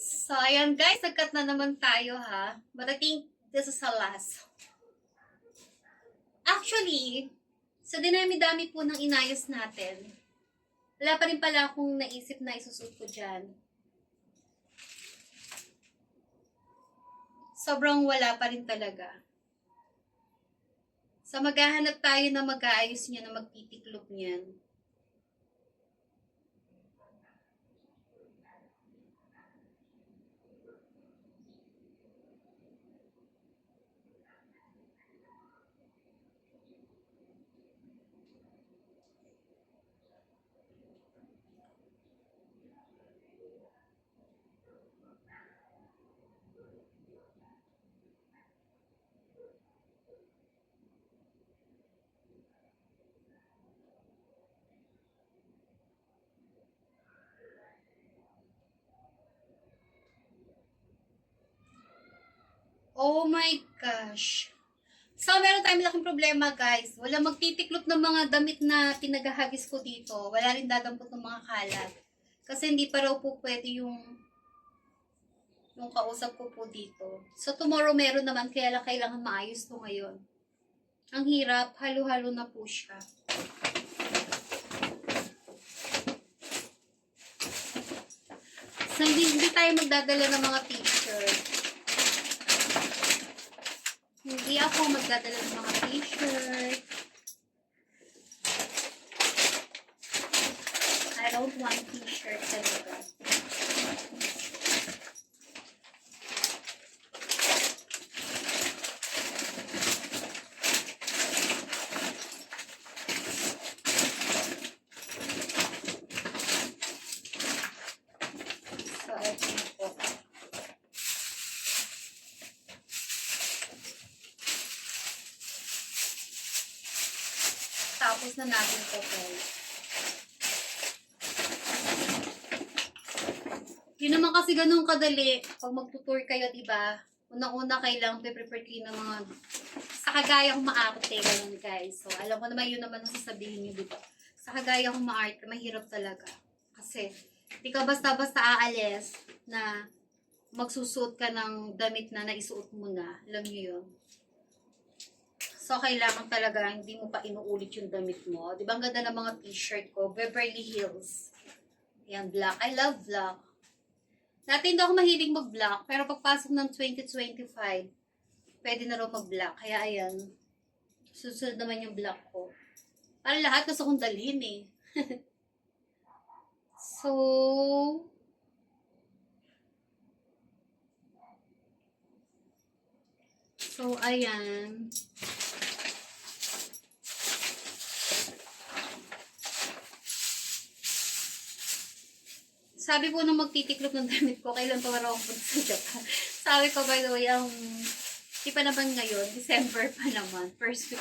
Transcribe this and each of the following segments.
So, ayan guys, nagkat na naman tayo ha. But I think this is the last. Actually, sa dinami-dami po ng inayos natin, wala pa rin pala akong naisip na isusot ko dyan. Sobrang wala pa rin talaga. So, maghahanap tayo na mag-aayos niya, na magtitiklop niyan. Oh my gosh. So, meron tayong malaking problema, guys. Wala magtitiklop ng mga damit na pinagahagis ko dito. Wala rin dadampot ng mga kalat. Kasi hindi pa raw po pwede yung kausap ko po dito. So, tomorrow meron naman, kaya lang kailangan maayos to ngayon. Ang hirap, halo-halo na po siya. So, hindi tayo magdadala ng mga t-shirt. Hindi ako magdadala ng mga t-shirt. I don't want t-shirt talaga. So, ito po. Tapos na natin po guys. Yun naman kasi ganun kadali. Pag magtutour kayo, diba? Unang-una kailangan prepare kayo ng mga sa kagaya kong maarte, ganun guys. So, alam ko naman yun naman ang sasabihin nyo, diba? Sa kagaya kong maarte, mahirap talaga. Kasi, di ka basta-basta aalis na magsusuot ka ng damit na naisuot mo na. Alam nyo yun? So, kailangan talaga hindi mo pa inuulit yung damit mo. Di ba ang ganda ng mga t-shirt ko? Beverly Hills. Ayan, black. I love black. Dati hindi ako mahilig mag-black, pero pagpasok ng 2025, pwede na raw mag-black. Kaya ayan, susunod naman yung black ko. Para lahat gusto kong dalhin eh. So, ayan. Sabi po nung magtitiklop ng damit ko, kailan pa raw ako punta sa Japan. Sabi ko, by the way, di pa naman ngayon, December pa naman, first week.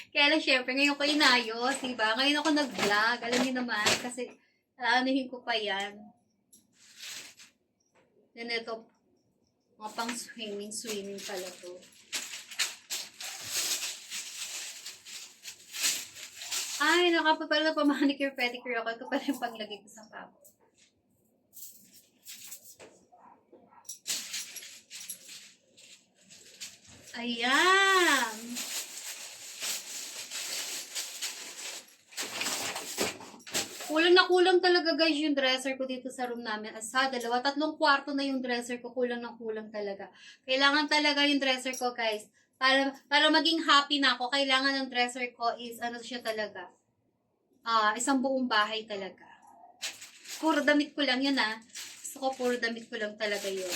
Kaya lang, syempre, ngayon ko inayos, diba? Ngayon ako nag-vlog, alam niyo naman, kasi anuhin ko pa yan. Then ito, mga pang swimming pala to. Ay, nakapapala na pa manicure, pedicure ako. Ito pala yung paglagay ko sa papo. Ayan. Kulang na kulang talaga guys yung dresser ko dito sa room namin. Asa, 2-3 kwarto na yung dresser ko. Kulang na kulang talaga. Kailangan talaga yung dresser ko guys. Para maging happy na ako, kailangan ng dresser ko is ano siya talaga. Isang buong bahay talaga. Puro damit ko lang yun Gusto ko puro damit ko lang talaga yun.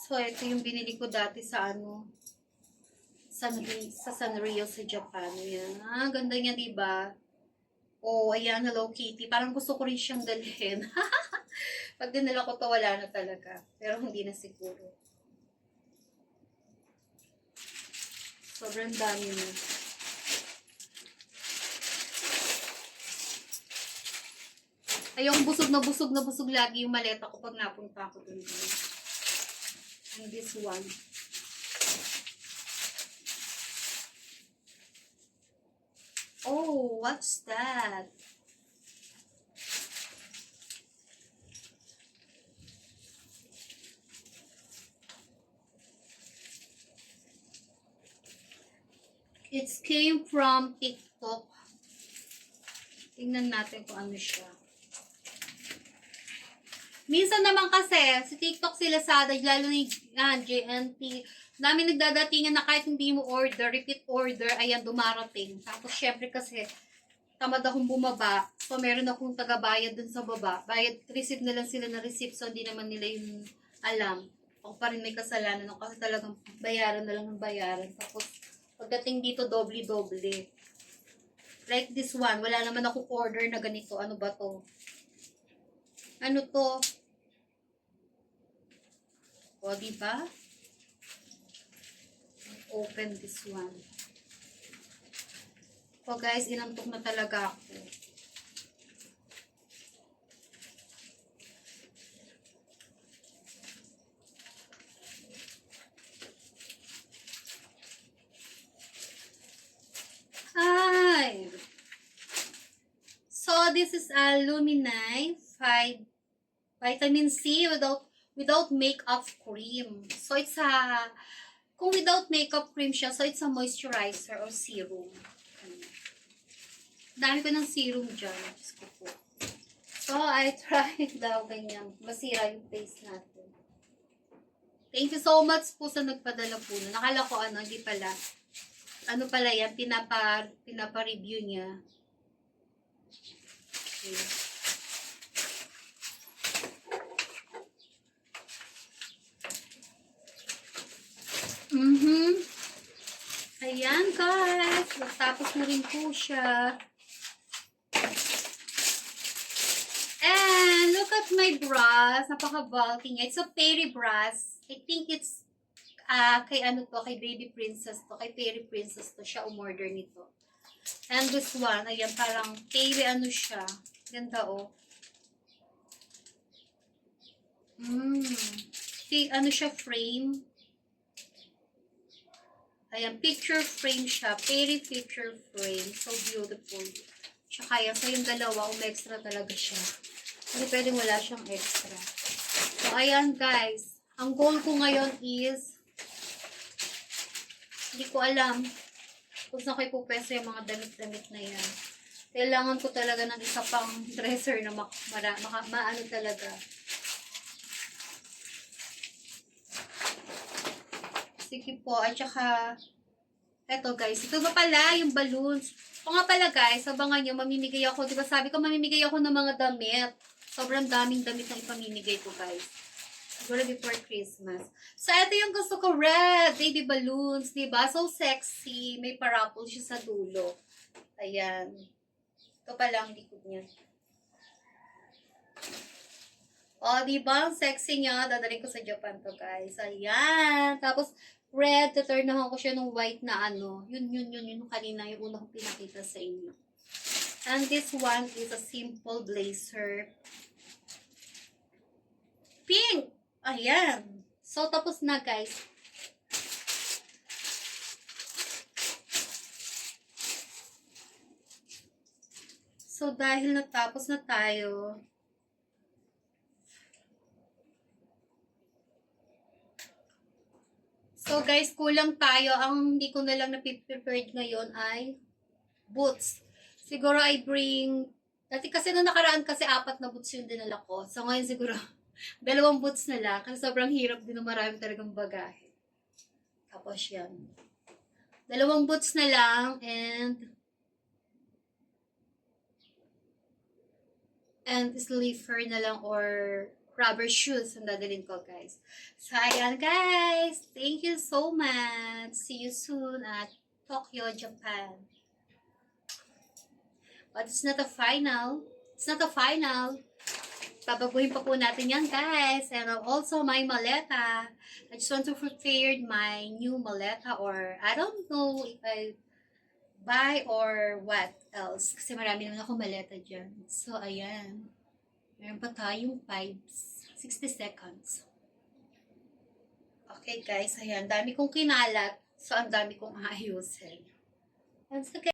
So, ito yung binili ko dati sa Sanrio sa Japan. Yan. Ganda niya, diba? Oh, ayan, Hello Kitty. Parang gusto ko rin siyang dalhin. Pag dinala ko to, wala na talaga. Pero hindi na siguro. Sobrang dami na. Ayong busog na busog lagi yung maleta ko pag napunta ako dun. And this one. Oh, Oh, what's that? It came from TikTok. Tingnan natin kung ano siya. Minsan naman kasi, sa TikTok sila sada, lalo ni JNT, dami nagdadatingan na kahit hindi mo order, repeat order, ayan, dumarating. Tapos, syempre kasi, tamad akong bumaba. So, meron akong tagabayad dun sa baba. Bayad, receive na lang sila na receipt. So, hindi naman nila yung alam. Ako pa rin may kasalanan. Kasi talagang bayaran na lang ng bayaran. Tapos, pagdating dito, doble-doble. Like this one, wala naman akong order na ganito. Ano ba to? Ano to? O, diba? Open this one. O guys, inantok na talaga ako. Hi! So, this is a Lumini 5 Vitamin C without makeup cream. So, it's a, kung without makeup cream siya, so it's a moisturizer or serum. Dami ko ng serum dyan. So, I tried daw ganyan. Masira yung face natin. Thank you so much po sa nagpadala po. Nakala ko ano, hindi pala. Ano pala yan, pinapa-review niya. Okay. Ayan guys, tapos na rin po siya. And look at my brush, napaka-bulky niya. It's a Fairy brush. I think it's kay ano to, kay Baby Princess to, kay Fairy Princess to siya umorder nito. And this one, ayan, parang fairy ano siya. Ganda oh. Ano siya, frame. Ayan, picture frame siya. Fairy picture frame. So beautiful. Tsaka yan, so yung dalawa, extra talaga siya. Hindi pwedeng wala siyang extra. So ayan guys, ang goal ko ngayon is, hindi ko alam kung saan kayo pupwesto yung mga damit-damit na yan. Kailangan ko talaga ng isa pang dresser na maano talaga. Sige po. At saka, eto guys. Ito ba pala yung balloons? O nga pala guys, abangan nyo, mamimigay ako. Diba sabi ko, mamimigay ako ng mga damit. Sobrang daming damit na ipamimigay ko guys. Siguro before Christmas. So, ito yung gusto ko. Red baby balloons. Diba? So sexy. May parapol siya sa dulo. Ayan. Ito pala ang likod niya. O, diba? Ang sexy niya. Dadalhin ko sa Japan to guys. Ayan. Tapos, red, tuturnahan ko siya ng white na ano. Yun kanina yung una kong pinakita sa inyo. And this one is a simple blazer. Pink! Ayan. So, tapos na guys. So, dahil natapos na tayo, so guys, kulang tayo. Ang hindi ko na lang na-prepared ngayon ay boots. Siguro I bring, dati kasi nung nakaraan kasi 4 na boots yung dinala ko. So ngayon siguro 2 boots na lang. Kasi sobrang hirap din, marami talagang bagahe. Tapos yan. 2 boots na lang and sleeper na lang or rubber shoes ang dadalhin ko guys. So ayan guys, thank you so much. See you soon at Tokyo, Japan. But it's not a final. It's not a final. Babaguhin pa po natin yan guys. And also my maleta. I just want to prepare my new maleta, or I don't know if I buy or what else. Kasi marami naman ako maleta dyan. So ayan. Meron pa tayong 60 seconds. Okay guys, ayan. Dami kong kinalat. So, ang dami kong aayusin. Once again,